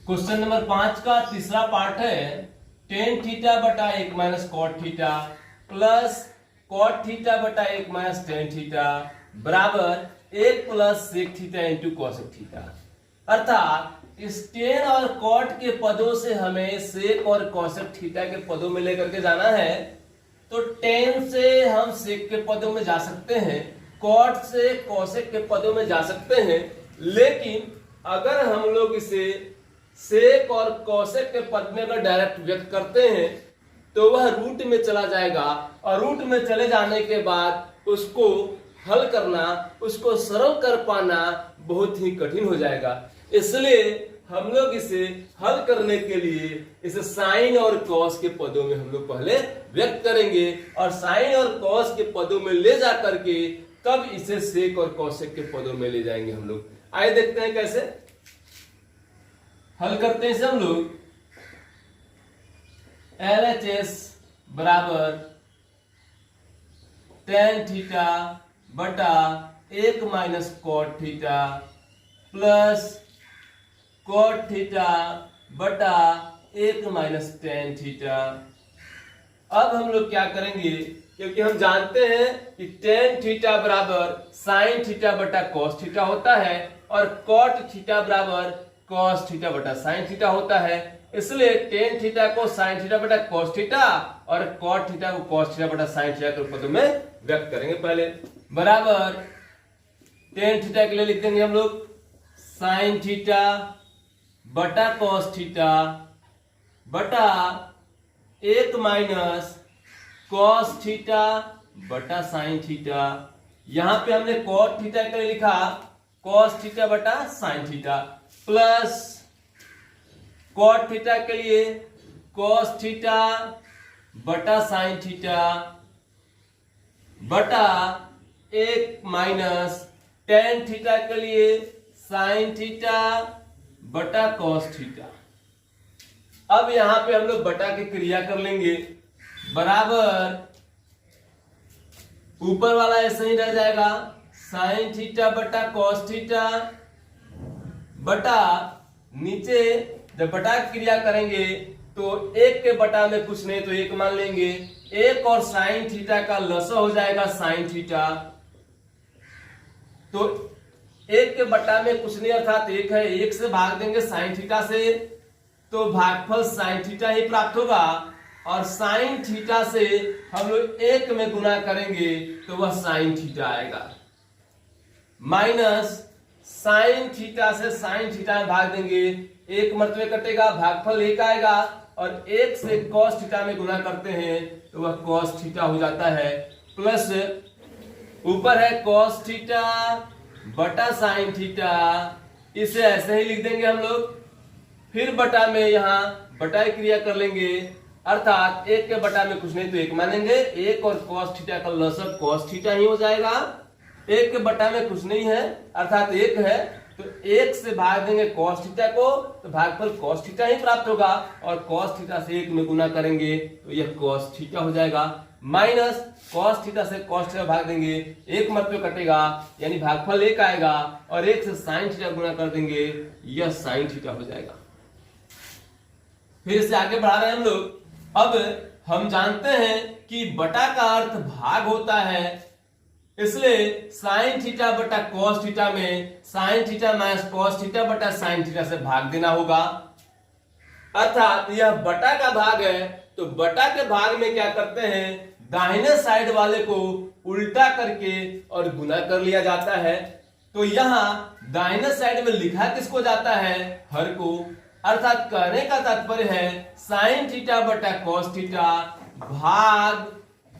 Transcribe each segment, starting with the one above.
Question number 5 का तीसरा part है टेन थीटा बटा 1 minus cot theta plus cot theta बटा 1 माइनस टेन थीटा बराबर 1 plus sec theta into cosec theta. अर्थात इस टेन और कॉट के पदों से हमें सेक और कॉसेक थीटा के पदों में लेकर के जाना है। तो टेन से हम सेक के पदों में जा सकते हैं, कॉट से कॉसेक के पदों में जा सकते हैं, लेकिन अगर हम लोग इसे सेक और कॉसेक के पद में अगर डायरेक्ट व्यक्त करते हैं तो वह रूट में चला जाएगा और रूट में चले जाने के बाद उसको हल करना, उसको सरल कर पाना बहुत ही कठिन हो जाएगा। इसलिए हम लोग इसे हल करने के लिए इसे साइन और कॉस के पदों में हम लोग पहले व्यक्त करेंगे और साइन और कॉस के पदों में ले जा करके तब इसे सेक और कॉसेक के पदों में ले जाएंगे हम लोग। आइए देखते हैं कैसे हल करते हैं। हम लोग LHS बराबर टेन थीटा बटा 1 minus cot theta plus cot theta बटा 1 माइनस टेन थीटा। अब हम लोग क्या करेंगे, क्योंकि हम जानते हैं कि टेन थीटा बराबर साइन थीटा बटा कॉस थीटा होता है और कॉट थीटा बराबर कॉस थीटा बटा साइन थीटा होता है। इसलिए टेन थीटा को साइन थीटा बटा कॉस थीटा और कॉट थीटा को कॉस थीटा बटा साइन थीटा के पदों में व्यक्त करेंगे। पहले बराबर टेन थीटा के लिए लिख देंगे हम लोग साइन थीटा बटा कॉस थीटा बटा 1 माइनस कॉस थीटा बटा साइन थीटा। यहां पे हमने कॉट थीटा के लिए लिखा कॉस थीटा बटा sine theta plus cot theta के लिए कॉस थीटा बटा साइन थीटा बटा 1 माइनस टेन थीटा के लिए साइन थीटा बटा कॉस थीटा। अब यहां पे हम लोग बटा की क्रिया कर लेंगे, बराबर ऊपर वाला ऐसे ही रह जाएगा साइन थीटा बटा कॉस थीटा बटा नीचे जब बटा क्रिया करेंगे तो एक के बटा में कुछ नहीं तो एक मान लेंगे, एक और साइन थीटा का लसा हो जाएगा साइन थीटा, तो एक के बटा में कुछ नहीं अर्थात एक है, एक से भाग देंगे साइन थीटा से तो भागफल साइन थीटा ही प्राप्त होगा और साइन थीटा से हम लोग एक में गुना करेंगे तो वह साइन थीटा आएगा, माइनस साइन थीटा से साइन थीटा में भाग देंगे, एक मर्तबे कटेगा भागफल एक आएगा और एक से कॉस थीटा में गुना करते हैं तो वह कॉस थीटा हो जाता है, प्लस ऊपर है कॉस थीटा बटा साइन थीटा, इसे ऐसे ही लिख देंगे हम लोग। फिर बटा में यहां बटा क्रिया कर लेंगे, अर्थात एक के बटा में कुछ नहीं तो एक मानेंगे, एक और कॉस थीटा का लसक कॉस थीटा ही हो जाएगा, एक के बटा में कुछ नहीं है अर्थात एक है तो एक से भाग देंगे कॉस थीटा को तो भागफल कॉस थीटा ही प्राप्त होगा और कॉस थीटा से एक में गुना करेंगे तो यह कॉस थीटा हो जाएगा, माइनस कॉस थीटा से कॉस थीटा भाग देंगे, एक मर्तबे कटेगा यानी भागफल एक आएगा और एक से साइन थीटा गुना कर देंगे, यह साइन थीटा हो जाएगा। फिर से आगे बढ़ा रहे हैं हम लोग। अब हम जानते हैं कि बटा का अर्थ भाग होता है, इसलिए साइन थीटा बटा कॉस थीटा में sign theta minus cos theta बटा साइन थीटा से भाग देना होगा, अर्थात यह बटा का भाग है तो बटा के भाग में क्या करते हैं, दाहिने साइड वाले को उल्टा करके और गुना कर लिया जाता है। तो यहां दाहिने साइड में लिखा किसको जाता है, हर को, अर्थात कहने का तात्पर्य है साइन थीटा बटा कॉस थीटा भाग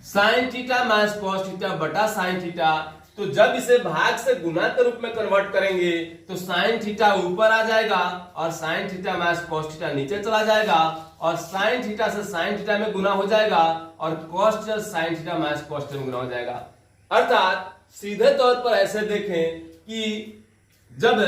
sign theta minus cos theta बटा साइन थीटा। तो जब इसे भाग से गुना के रूप में कन्वर्ट करेंगे तो साइन थीटा ऊपर आ जाएगा और sign theta minus cos theta नीचे चला जाएगा और साइन थीटा से साइन थीटा में गुना हो जाएगा और cos theta sine theta minus cos theta में गुना हो जाएगा। अर्थात सीधे तौर पर ऐसे देखें कि जब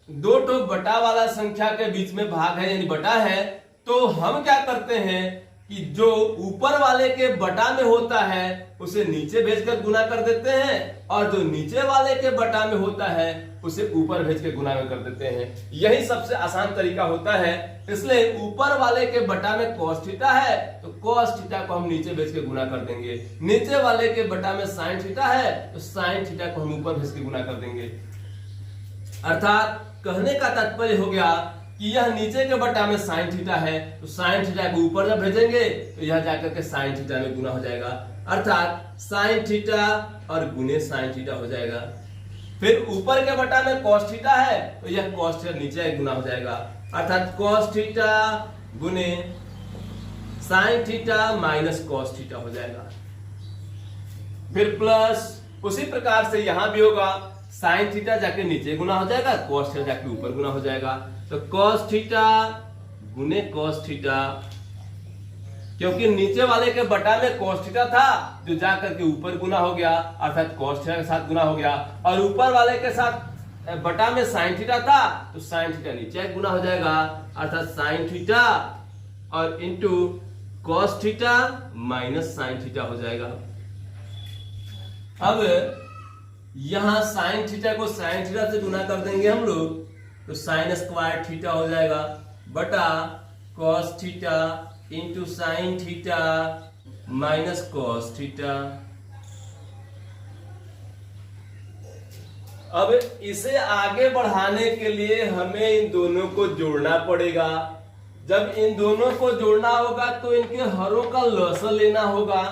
दो तो बटा वाला संख्या के बीच में भाग है यानी बटा है तो हम क्या करते हैं कि जो ऊपर वाले के बटा में होता है उसे नीचे भेजकर गुना कर देते हैं और जो नीचे वाले के बटा में होता है उसे ऊपर भेज के गुना में कर देते हैं। यही सबसे आसान तरीका होता है। इसलिए ऊपर वाले के बटा में cos थीटा है तो cos थीटा को हम नीचे भेज के गुना कर देंगे, नीचे वाले के बटा में sin थीटा है तो sin थीटा को हम ऊपर भेज के गुना कर देंगे। अर्थात कहने का तात्पर्य हो गया कि यह नीचे के बटा में sin थीटा है तो sin थीटा को ऊपर जब भेजेंगे तो यह जाकर के sin थीटा में गुना हो जाएगा, अर्थात sin थीटा और गुने sin थीटा हो जाएगा। फिर ऊपर के बटा में cos थीटा है तो यह cos थीटा नीचे गुना हो जाएगा, अर्थात cos थीटा गुने sin theta minus cos theta हो जाएगा। फिर प्लस उसी प्रकार से यहां भी होगा, sin थीटा जाके नीचे गुना हो जाएगा, cos थीटा जाके ऊपर गुना हो जाएगा। तो cos थीटा गुने cos थीटा, क्योंकि नीचे वाले के बटा में cos थीटा था जो जाकर के ऊपर गुना हो गया, अर्थात cos थीटा के साथ गुना हो गया, और ऊपर वाले के साथ बटा में sin थीटा था तो sin थीटा नीचे गुना हो जाएगा, अर्थात sin थीटा और into cos theta minus sin theta हो जाएगा। अब यहां sin थीटा को sin थीटा से गुना कर देंगे हम लोग तो sin स्क्वायर थीटा हो जाएगा बटा cos theta into sin theta minus cos theta. अब इसे आगे बढ़ाने के लिए हमें इन दोनों को जोड़ना पड़ेगा। जब इन दोनों को जोड़ना होगा तो इनके हरों का लसाअ लेना होगा,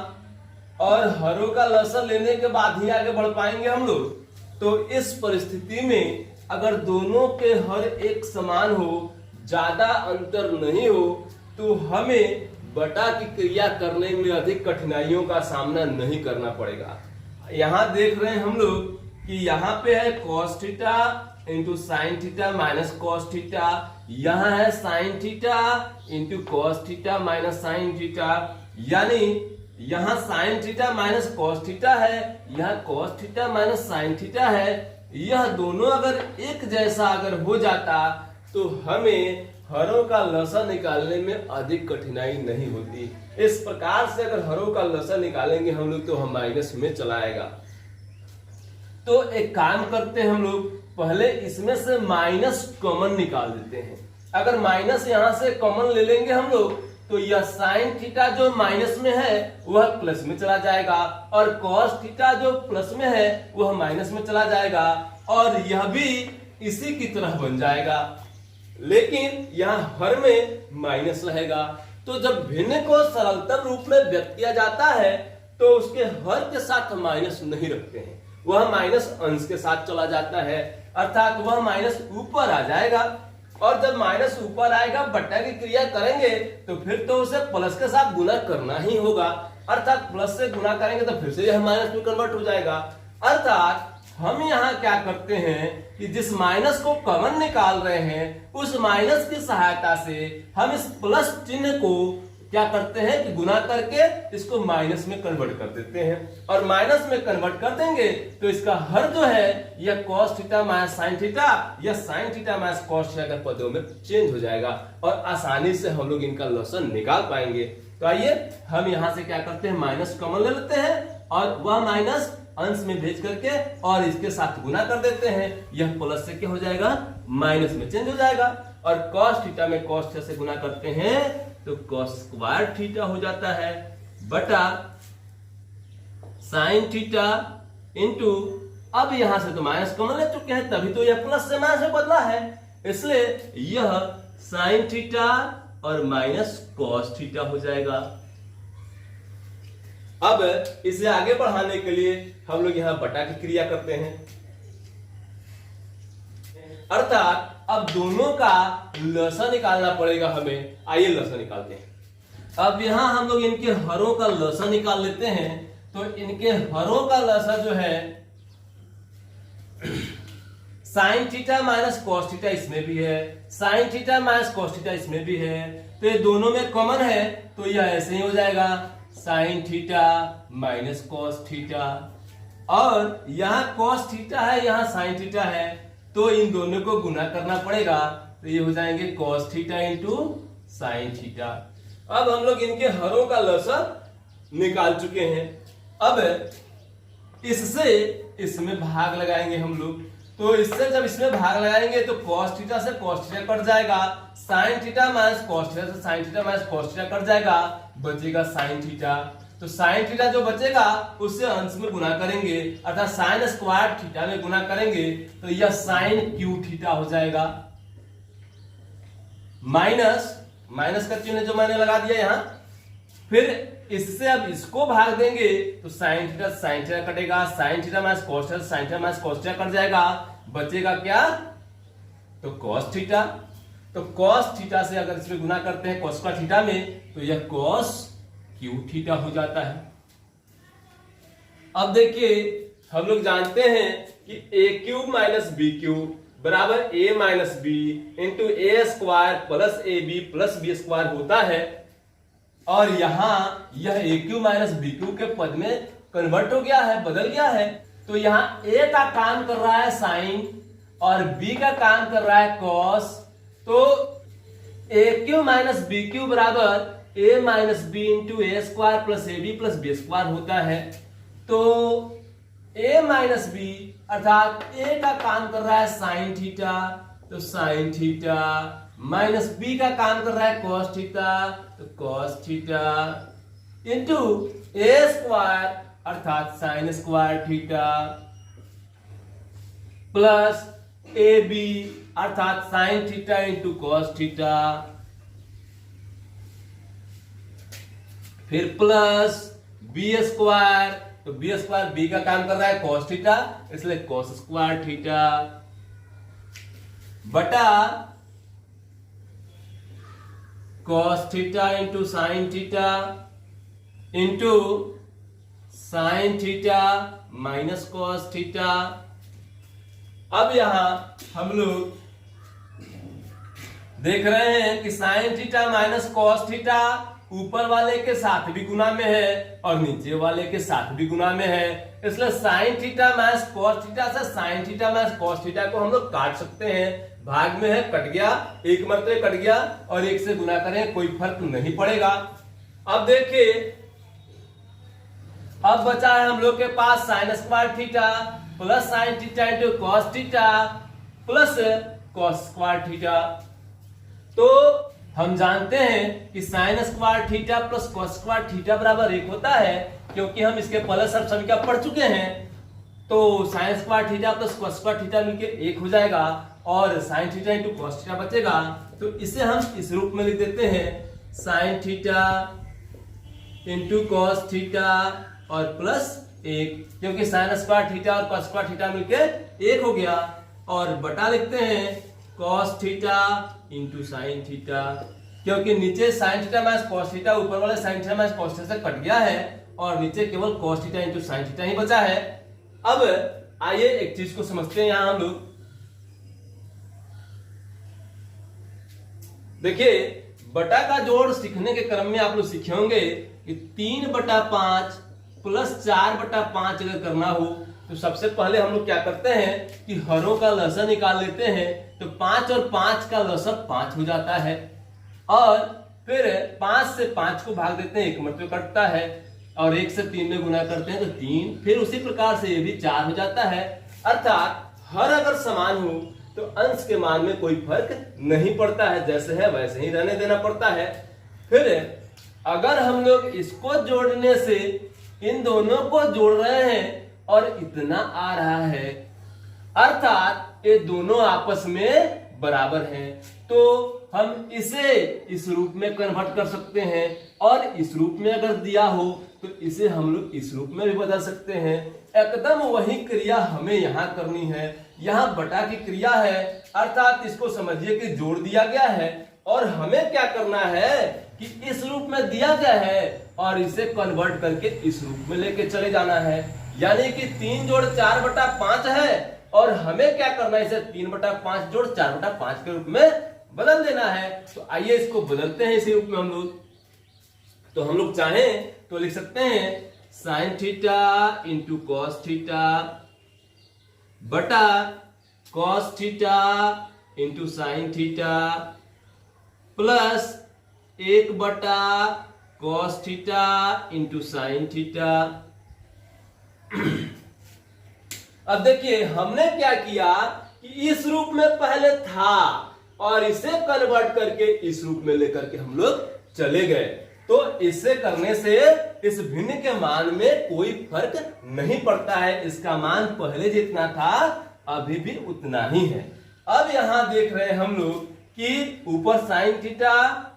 और हरों का लसाअ लेने के बाद ही आगे बढ़ पाएंगे हम लोग। तो इस परिस्थिति में अगर दोनों के हर एक समान हो, ज्यादा अंतर नहीं हो, तो हमें बटा की क्रिया करने में अधिक कठिनाइयों का सामना नहीं करना पड़ेगा। यहां देख रहे हैं हम लोग कि यहाँ पे है cos theta into sine theta minus cos theta, यहाँ है sin theta into cos theta minus sin theta, यानी यहाँ sin theta minus cos theta है, यहाँ cos theta minus sin theta है। यह दोनों अगर एक जैसा अगर हो जाता तो हमें हरों का लसाअ निकालने में अधिक कठिनाई नहीं होती। इस प्रकार से अगर हरों का लसाअ निकालेंगे हम लोग तो हम माइनस में चला आएगा। तो एक काम करते हैं हम लोग, पहले इसमें से माइनस कॉमन निकाल देते हैं। अगर माइनस यहां से कॉमन ले लेंगे हम लोग तो यह साइन थीटा जो माइनस में है वह प्लस में चला जाएगा, और कॉस थीटा जो प्लस में है वह माइनस में चला जाएगा, और यह भी इसी की तरह बन जाएगा, लेकिन यहाँ हर में माइनस रहेगा। तो जब भिन्न को सरलतम रूप में व्यक्त किया जाता है तो उसके हर के साथ माइनस नहीं रखते हैं, वह माइनस अंश के साथ चला जाता है, अर्थात वह माइनस ऊपर आ जाएगा। और जब माइनस ऊपर आएगा बट्टा की क्रिया करेंगे तो फिर तो उसे प्लस के साथ गुना करना ही होगा, अर्थात प्लस से गुना करेंगे तो फिर से यह माइनस में कन्वर्ट हो जाएगा। अर्थात हम यहाँ क्या करते हैं कि जिस माइनस को कॉमन निकाल रहे हैं उस माइनस की सहायता से हम इस प्लस चिन्ह को क्या करते हैं कि गुना करके इसको माइनस में कन्वर्ट कर देते हैं, और माइनस में कन्वर्ट कर देंगे तो इसका हर जो है यह cos theta minus sine theta या sine theta minus cos theta के पदों में चेंज हो जाएगा, और आसानी से हम लोग इनका लसाअ निकाल पाएंगे। तो आइए हम यहाँ से क्या करते हैं, माइनस कॉमन ले लेते हैं और वह माइनस अंश में भेज करके और इसके साथ गुना कर देते हैं। यह प्लस से क्या हो जाएगा, माइनस में चेंज हो जाएगा, और cos थीटा में cos थीटा से गुना करते हैं तो cos स्क्वायर थीटा हो जाता है बटा साइन थीटा इंटू, अब यहां से तो माइनस कॉमन ले चुके हैं तभी तो यह प्लस से माइनस में बदला है, इसलिए यह साइन थीटा और माइनस cos थीटा हो जाएगा। अब इसे आगे बढ़ाने के लिए हम लोग यहां बटा की क्रिया करते हैं, अर्थात अब दोनों का लसाअ निकालना पड़ेगा हमें। आइए लसाअ निकालते हैं। अब यहां हम लोग इनके हरों का लसाअ निकाल लेते हैं। तो इनके हरों का लसाअ जो है sine theta minus cos theta इसमें भी है, sine theta minus cos theta इसमें भी है, तो ये दोनों में कॉमन है तो यह ऐसे ही हो जाएगा sign theta minus cos theta, और यहाँ cos थीटा है यहाँ साइन थीटा है तो इन दोनों को गुना करना पड़ेगा, तो ये हो जाएंगे cos theta into sine theta. अब हम लोग इनके हरों का लसाअ निकाल चुके हैं। अब इससे इसमें भाग लगाएंगे हम लोग, तो इससे जब इसमें भाग लगाएंगे तो cos थीटा से cos थीटा कट जाएगा, sin theta minus cos theta से sin theta minus cos theta cut जाएगा, बचेगा sin थीटा। तो sin थीटा जो बचेगा उससे अंश में गुना करेंगे, अर्थात sin स्क्वायर थीटा में गुना करेंगे तो यह sin क्यू थीटा हो जाएगा। माइनस का चिन्ह जो मैंने लगा दिया यहाँ, फिर इससे अब इसको भाग देंगे तो sin थीटा कटेगा, sin theta minus cos theta sin theta minus cos theta cut जाएगा, बचेगा क्या, तो cos थीटा। तो cos थीटा से अगर इसमें गुना करते हैं cos का थीटा में तो यह cos क्यू थीटा हो जाता है। अब देखिए हम लोग जानते हैं कि a cube minus B cube बराबर a minus B into A square plus A B plus B square होता है, और यहां यह A cube minus B cube के पद में कन्वर्ट हो गया है, बदल गया है। तो यहां ए का काम कर रहा है साइन और बी का काम कर रहा है कॉस। तो A cube minus B cube बराबर A minus B into A square plus A B plus B square होता है। तो ए माइनस बी अर्थात ए का काम कर रहा है साइन थीटा, तो साइन थीटा माइनस बी का काम कर रहा है कॉस थीटा, तो cos theta into A square अर्थात sine square theta plus A B अर्थात sine theta into cos theta, फिर प्लस बी स्क्वायर, तो बी स्क्वायर बी का काम कर रहा है कॉस थीटा इसलिए कॉस स्क्वायर थीटा बटा cos theta into sine theta into sine theta minus cos theta. अब यहां हम लोग देख रहे हैं कि sign theta minus cos theta ऊपर वाले के साथ भी गुना में है और नीचे वाले के साथ भी गुना में है, इसलिए sine theta minus cos theta से sine theta minus cos theta को हम लोग काट सकते हैं। भाग में है, कट गया, एक मरतबे कट गया और एक से गुना करें कोई फर्क नहीं पड़ेगा। अब देखिए अब बचा है हम लोग के पास sine square theta plus sine theta into cos theta plus cos square theta. तो हम जानते हैं कि sine square theta plus cos square theta बराबर 1 होता है, क्योंकि हम इसके पहले सब समीकरण पढ़ चुके हैं। तो sign square theta plus cos square theta मिलके 1 हो जाएगा और sign theta into cos theta बचेगा। तो इसे हम इस रूप में लिख देते हैं sine theta into cos theta और प्लस 1, क्योंकि साइन स्क्वायर थीटा और कॉस स्क्वायर थीटा मिलके 1 हो गया, और बटा लिखते हैं cos theta into sine theta, क्योंकि नीचे sine theta minus cos theta ऊपर वाले sine theta minus cos theta से कट गया है और नीचे केवल cos theta into sine theta ही बचा है। अब आइए एक चीज को समझते हैं यहां हम लोग। देखिए बटा का जोड़ सीखने के क्रम में आप लोग सीखे होंगे कि 3/5 प्लस 4/5 अगर करना हो तो सबसे पहले हम लोग क्या करते हैं कि हरों का लसर निकाल लेते हैं। तो 5 और 5 का लसर 5 हो जाता है, और फिर 5 से 5 को भाग देते हैं, 1 मरतबे कटता है, और 1 से 3 में गुना करते हैं तो 3, फिर उसी प्रकार से ये भी 4 हो जाता है। अर्थात हर अगर समान हो तो अंश के मान में कोई फर्क नहीं पड़ता है, जैसे है वैसे ही रहने देना पड़ता है। फिर अगर हम लोग इसको जोड़ने से इन दोनों को जोड़ रहे हैं और इतना आ रहा है, अर्थात ये दोनों आपस में बराबर हैं, तो हम इसे इस रूप में कन्वर्ट कर सकते हैं, और इस रूप में अगर दिया हो तो इसे हम लोग इस रूप में भी बदल सकते हैं। एकदम वही क्रिया हमें यहाँ करनी है, यहाँ बटा की क्रिया है, अर्थात इसको समझिए कि जोड़ दिया गया है और हमें क्या करना है कि इस रूप में दिया गया है और इसे कन्वर्ट करके इस रूप में लेके चले जाना है। यानी कि 3 जोड़ 4/5 है और हमें क्या करना है, इसे 3/5 जोड़ 4/5 के रूप में बदल देना है। तो आइए इसको बदलते हैं इसी रूप में हम लोग। तो हम लोग चाहें तो लिख सकते हैं sine theta into cos theta बटा cos theta into sine theta plus 1/कॉस थीटा इंटू साइन थीटा। अब देखिए हमने क्या किया कि इस रूप में पहले था और इसे कन्वर्ट करके इस रूप में लेकर के हम लोग चले गए। तो इससे करने से इस भिन्न के मान में कोई फर्क नहीं पड़ता है, इसका मान पहले जितना था अभी भी उतना ही है। अब यहां देख रहे हैं हम लोग कि ऊपर sine theta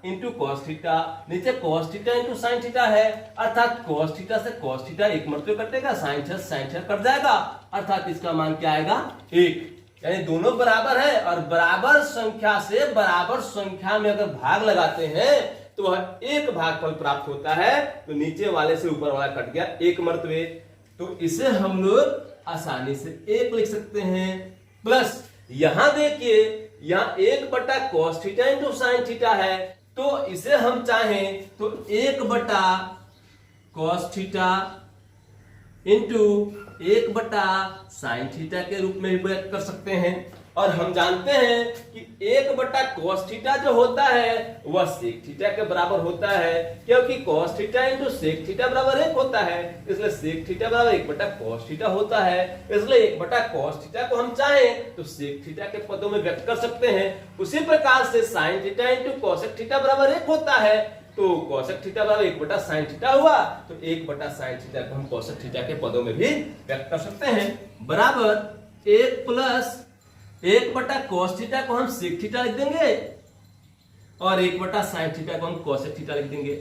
into cos theta, नीचे cos theta into sine theta है, अर्थात कॉस थीटा से कॉस थीटा एक मर्तबे कटेगा, साइन थीटा कट जाएगा, अर्थात इसका मान क्या आएगा 1। यानी दोनों बराबर है और बराबर संख्या से बराबर संख्या में अगर भाग लगाते हैं तो वह एक भागफल प्राप्त होता है। तो नीचे वाले से ऊपर वाला कट गया एक मर्तबे, तो इसे हम लोग आसानी से 1 लिख सकते हैं। प्लस यहां देखिए यहां 1 बटा cos theta into sine theta है, तो इसे हम चाहें तो 1 बटा कॉस थीटा इंटू 1 बटा साइन थीटा के रूप में भी व्यक्त कर सकते हैं। और हम जानते हैं कि 1 बटा कॉस थीटा जो होता है वह सेक थीटा के बराबर होता है, क्योंकि cos theta into sec theta बराबर 1 होता है, इसलिए सेक थीटा बराबर 1 बटा कॉस थीटा होता है। इसलिए 1 बटा कॉस थीटा को हम चाहें तो सेक थीटा के पदों में व्यक्त कर सकते हैं। उसी प्रकार से sine theta into cosec theta बराबर 1 होता है, तो कॉसेक थीटा बराबर 1 बटा साइन थीटा हुआ, तो 1 बटा साइन थीटा को हम कॉसेक थीटा के पदों में भी व्यक्त कर सकते हैं। बराबर 1 प्लस 1 बटा कॉस थीटा को हम सेक थीटा लिख देंगे और 1 बटा साइन थीटा को हम कॉसेक थीटा लिख देंगे।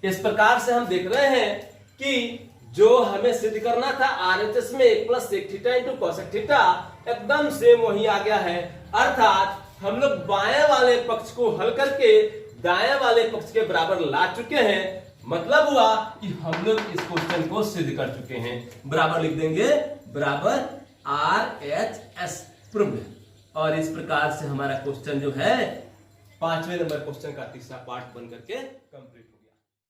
इस प्रकार से हम देख रहे हैं कि जो हमें सिद्ध करना था आरएचएस में 1 plus sec theta into cosec theta एकदम सेम वही आ गया है। अर्थात हम लोग बाएं वाले पक्ष को हल करके दाएं वाले पक्ष के बराबर ला चुके हैं। मतलब हुआ कि हम लोग इस क्वेश्चन को सिद्ध कर चुके हैं। बराबर लिख देंगे, बराबर RHS प्रूव्ड। और इस प्रकार से हमारा क्वेश्चन जो है 5वें नंबर क्वेश्चन का तीसरा पार्ट बन करके कंप्लीट